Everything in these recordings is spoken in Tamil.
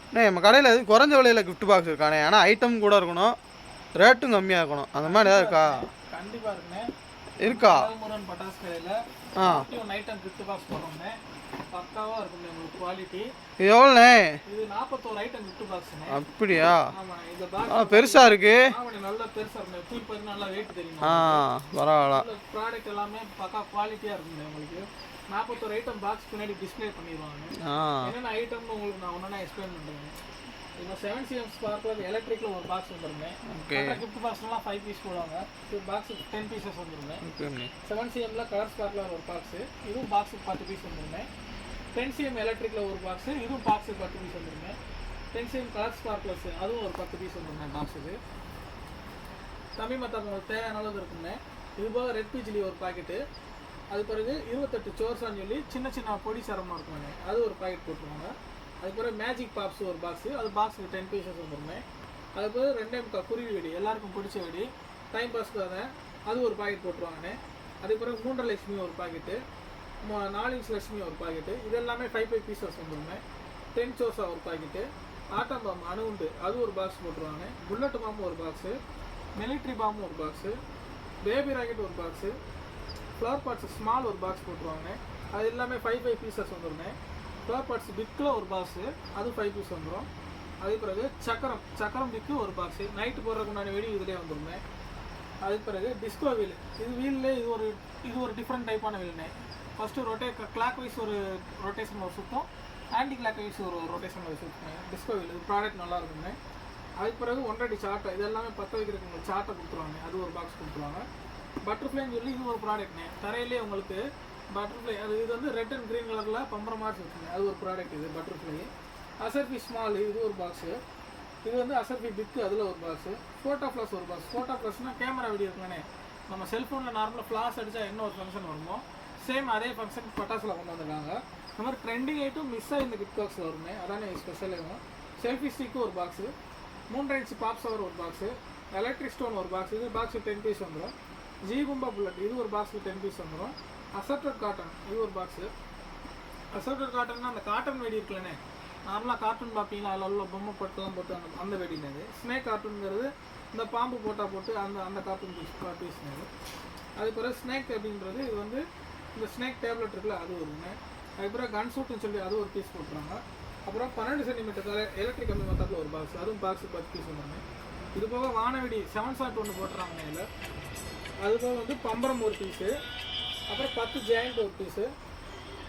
அண்ணே நம்ம கடையில் எதுவும் குறைஞ்ச விலையில் கிஃப்ட் பாக்ஸ் இருக்காண்ணே, ஆனால் ஐட்டம் கூட இருக்கணும், ரேட்டும் கம்மியாக இருக்கணும், அந்த மாதிரி ஏதாவது இருக்கா? கண்டிப்பாக இருக்குண்ணே. இருக்கா? முருகன் பட்டாசு கடையில் ஐட்டம் கிஃப்ட் பாக்ஸ் போடுறோம்ண்ணே. பக்காவாக இருக்குண்ணே உங்களுக்கு குவாலிட்டி. இது எவ்வளோண்ணே? இது 41 ஐட்டம் கிஃப்ட் பாக்ஸ்ண்ணே. அப்படியா? ஆமாண்ணே. இந்த பாக்ஸ் பெருசாக இருக்கு. ஆமாண்ணே, நல்லா பெருசாக இருக்குண்ணே. தூக்கி பார்த்து நல்லா வெயிட் தெரியும். பரவாயில்ல. ப்ராடக்ட் எல்லாமே பக்கா குவாலிட்டியாக இருக்குண்ணே. உங்களுக்கு 41 ஐட்டம் பாக்ஸ் பின்னாடி டிஸ்பிளே பண்ணிடுவாங்க. என்னென்ன ஐட்டம்னு உங்களுக்கு நான் ஒன்றா எக்ஸ்பிளைன் பண்ணுறேன். இப்போ 7cm ஸ்பார்க்கில் எலக்ட்ரிக்கில் ஒரு பாக்ஸ் வந்துருங்க. கிஃப்ட் பாக்ஸ்லாம் 5 பீஸ் போடுவாங்க. பாக்ஸ் 10 பீசஸ் வந்துருங்க. 7cmல கலர் ஸ்பார்க்கில் ஒரு பாக்ஸு, இதுவும் பாக்ஸுக்கு 10 பீஸ் வந்துருங்க. 10cm எலக்ட்ரிக்கில் ஒரு பாக்ஸு, இதுவும் பாக்ஸுக்கு 10 பீஸ் வந்துருங்க. 10cm கலர் ஸ்பார்க்லஸ் அதுவும் ஒரு 10 பீஸ் வந்துருங்க பாக்ஸுக்கு. தமிழ் மற்ற உங்களுக்கு தேவையான அளவு இருக்குங்க. இது போக ரெட் பிஜிலி ஒரு பாக்கெட்டு, அது பிறகு 28 சோர்ஸான்னு சொல்லி சின்ன சின்ன பொடி சரமாக இருக்குங்க, அது ஒரு பாக்கெட் போட்டுருவாங்க. அது பிறகு மேஜிக் பாப்ஸ் ஒரு பாக்ஸு, அது பாக்ஸுக்கு 10 பீசஸ் வந்துருங்க. அது பிறகு 2 குருவி வெடி, எல்லாருக்கும் பிடிச்ச வெடி, டைம் பாஸ்க்காக அது ஒரு பாக்கெட் போட்டுருவாங்கண்ணே. அதுக்கு பிறகு 3 லட்சுமி ஒரு பாக்கெட்டு, 4 இன்ச் லட்சுமி ஒரு பாக்கெட்டு, இது எல்லாமே 5 பீசஸ் வந்துருங்க. 10 சோர்ஸா ஒரு பாக்கெட்டு, ஆட்டம் பாம்பு அணுகுண்டு அது ஒரு பாக்ஸ் போட்டுருவாங்க. புல்லட் பாம்பு ஒரு பாக்ஸு, மிலிட்ரி பாம்பு ஒரு பாக்ஸு, பேபி ராக்கெட் ஒரு பாக்ஸு, ஃப்ளவர் பாட்ஸ் ஸ்மால் ஒரு பாக்ஸ் போட்டுருவாங்க. அது எல்லாமே 5 பீசஸ் வந்துருங்க. ஃப்ளவர் பாட்ஸ் பிக்கில் ஒரு பாக்ஸு, அது 5 பீஸ் வந்துடும். அதே பிறகு சக்கரம் பிக்கு ஒரு பாக்ஸு, நைட்டு போடுறதுக்கு முன்னாடி வெடி இதிலே வந்துருங்க. அதுக்கு பிறகு டிஸ்கோ வீல், இது வீல்லே இது ஒரு டிஃப்ரெண்ட் டைப்பான வீல்னே. ஃபஸ்ட்டு கிளாக் வைஸ் ஒரு ரொட்டேஷன் ஒரு சுத்தம், ஆன்டி கிளாக் வைஸ் ஒரு ரொட்டேஷன் ஒரு சுத்தம். டிஸ்கோ வீல் இது ப்ராடக்ட் நல்லா இருக்குங்க. அதுக்கு பிறகு 1.5 சாட்டை, இது எல்லாமே பற்ற வைக்கிறதுக்கு உங்களுக்கு சாட்டை கொடுத்துருவாங்க, அது ஒரு பாக்ஸ் கொடுத்துருவாங்க. பட்டர்ஃப்ளைன்னு சொல்லி இது ஒரு ப்ராடக்ட்னே, தரையிலே உங்களுக்கு பட்டர்ஃப்ளை, அது இது வந்து ரெட் அண்ட் க்ரீன் கலரில் பம்பர மாதிரி இருக்குங்க, அது ஒரு ப்ராடக்ட் இது பட்டர்ஃப்ளை. அசர்பி ஸ்மால் இது ஒரு பாக்ஸு, இது வந்து அசர்பி பிக்கு அதில் ஒரு பாக்ஸு. ஃபோட்டோ ஃப்ளாஷ் ஒரு பாக்ஸ், ஃபோட்டோ ஃப்ளாஷ்னால் கேமரா வீடியோ இருக்குங்கண்ணே. நம்ம செல்ஃபோனில் நார்மலாக ஃப்ளாஷ் அடித்தா என்ன ஒரு ஃபங்க்ஷன் வருமோ சேம் அதே ஃபங்க்ஷன் பட்டாசில் கொண்டு வந்திருக்காங்க. இந்த மாதிரி ட்ரெண்டிங் ஐட்டம் மிஸ் ஆகி இந்த கிஃப்ட் பாக்ஸில் வருமே, அதானே ஸ்பெஷல் ஆகும். செல்ஃபி ஸ்டிக்கு ஒரு பாக்ஸு, 3 இன்ச் பாப் சவர் ஒரு பாக்ஸு, எலக்ட்ரிக் ஸ்டோன் ஒரு பாக்ஸ், இது பாக்ஸு 10 பீஸ் வந்துடும். ஜீகும்பா புல்லட் இது ஒரு பாக்ஸுக்கு 10 பீஸ் வந்துடும். அசர்டட் காட்டன் இது ஒரு பாக்ஸு. அசர்டட் காட்டன்னா அந்த காட்டன் வெடி இருக்குல்லண்ணே, நார்மலாக கார்ட்டூன் பார்ப்பீங்களா, அதில் உள்ள பொம்மை பட்டெல்லாம் போட்டு அந்த வெடினது. ஸ்னேக் கார்ட்டூனுங்கிறது இந்த பாம்பு போட்டு அந்த கார்ட்டூன் பீஸ்னது. அது பிறகு ஸ்னேக் அப்படின்றது இது வந்து இந்த ஸ்னேக் டேப்லெட் இருக்குல்ல, அது வருங்க. அதுக்கப்புறம் கன் சூட்டுன்னு சொல்லி அது ஒரு பீஸ் போட்டுறாங்க. அப்புறம் 12 சென்டிமீட்டர் எலக்ட்ரிக் கம்பி மொத்தத்தில் ஒரு பாக்ஸ், அதுவும் பாக்ஸுக்கு 10 பீஸ் வந்துருங்க. இது போக வானவெடி 7 ஷாட் ஒன்று போட்டுறாங்க இதில். அது போக வந்து பம்பரம் ஒரு பீஸு, அப்புறம் 10 ஜாயிண்ட் ஒரு பீஸு,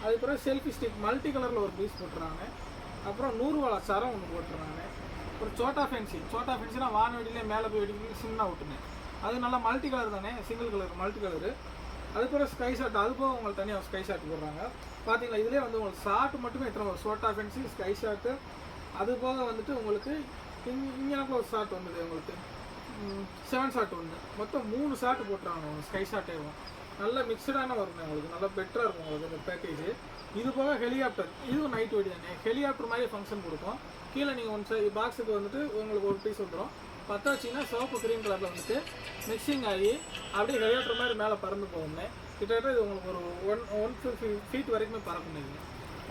அதுக்கப்புறம் செல்ஃபி ஸ்டிக் மல்டி கலரில் ஒரு பீஸ் போட்டுறாங்க. அப்புறம் 100 வாழை சரம் ஒன்று போட்டுறாங்க. அப்புறம் சோட்டா ஃபென்சினா வானவெடியிலே மேலே போய் வெடிக்க சின்ன விட்டுனேன், அது நல்லா மல்டி கலர் தானே, சிங்கிள் கலர் மல்டி கலரு. அதுக்கப்புறம் ஸ்கை ஷாட், அது போக உங்களுக்கு தனியாக ஸ்கை ஷாட் போடுறாங்க. பார்த்தீங்களா இதிலே வந்து உங்களுக்கு ஷார்ட் மட்டுமே எத்தனை வரும், சோட்டா ஃபென்சி ஸ்கை ஷாட்டு, அது போக வந்துட்டு உங்களுக்கு இங்கே ஒரு ஷாட் வந்தது உங்களுக்கு 7 ஷாட் ஒன்று, மொத்தம் 3 ஷாட் போட்டுறாங்க உங்களுக்கு ஸ்கை ஷாட்டே. நல்ல மிக்சடான வருங்க உங்களுக்கு, நல்லா பெட்டராக இருக்கும் உங்களுக்கு இந்த பேக்கேஜ். இது போக ஹெலிகாப்டர், இதுவும் நைட் வெடி தானே, ஹெலிகாப்டர் மாதிரி ஃபங்க்ஷன் கொடுக்கும். கீழே நீங்கள் ஒன் பாக்ஸுக்கு வந்துட்டு உங்களுக்கு ஒரு பீஸ் வந்துடும். பற்ற வச்சிங்கன்னா சிவப்பு க்ரீன் கலரில் வந்துட்டு மிக்சிங் ஆகி அப்படியே ஹெலிகாப்டர் மாதிரி மேலே பறந்து போகுங்க. கிட்டத்தட்ட இது உங்களுக்கு ஒரு 150 ஃபீட் வரைக்குமே பறக்குங்க.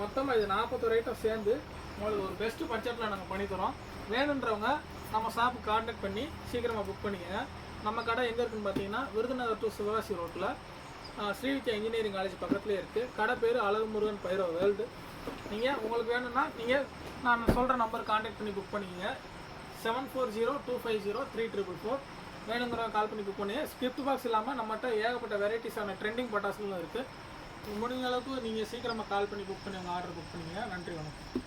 மொத்தமாக இது 41 ஐட்டம் சேர்ந்து உங்களுக்கு ஒரு பெஸ்ட்டு பட்ஜெட்டில் நாங்கள் பண்ணித்தரோம். வேணுன்றவங்க நம்ம ஷாப்புக்கு கான்டாக்ட் பண்ணி சீக்கிரமாக புக் பண்ணிக்கோங்க. நம்ம கடை எங்கே இருக்குதுன்னு பார்த்தீங்கன்னா விருதுநகர் டு சிவகாசி ரோட்டில் ஸ்ரீவித்யா இன்ஜினியரிங் காலேஜ் பக்கத்துலேயே இருக்குது. கடை பேர் அழகு முருகன் பைரோ வேர்ல்டு. நீங்கள் உங்களுக்கு வேணும்னா நீங்கள் நான் சொல்கிற நம்பர் கான்டாக்ட் பண்ணி புக் பண்ணிக்கோங்க. 7402503444. வேணுங்கிறவங்க கால் பண்ணி புக் பண்ணுங்க. ஸ்கிரிப்ட் பாக்ஸ் இல்லாமல் நம்மகிட்ட ஏகப்பட்ட வெரைட்டிஸான ட்ரெண்டிங் பட்டாசுகளும் இருக்குது. முடிஞ்ச அளவுக்கு நீங்கள் சீக்கிரமாக கால் பண்ணி புக் பண்ணி உங்கள் ஆர்டர் புக் பண்ணிங்க. நன்றி, வணக்கம்.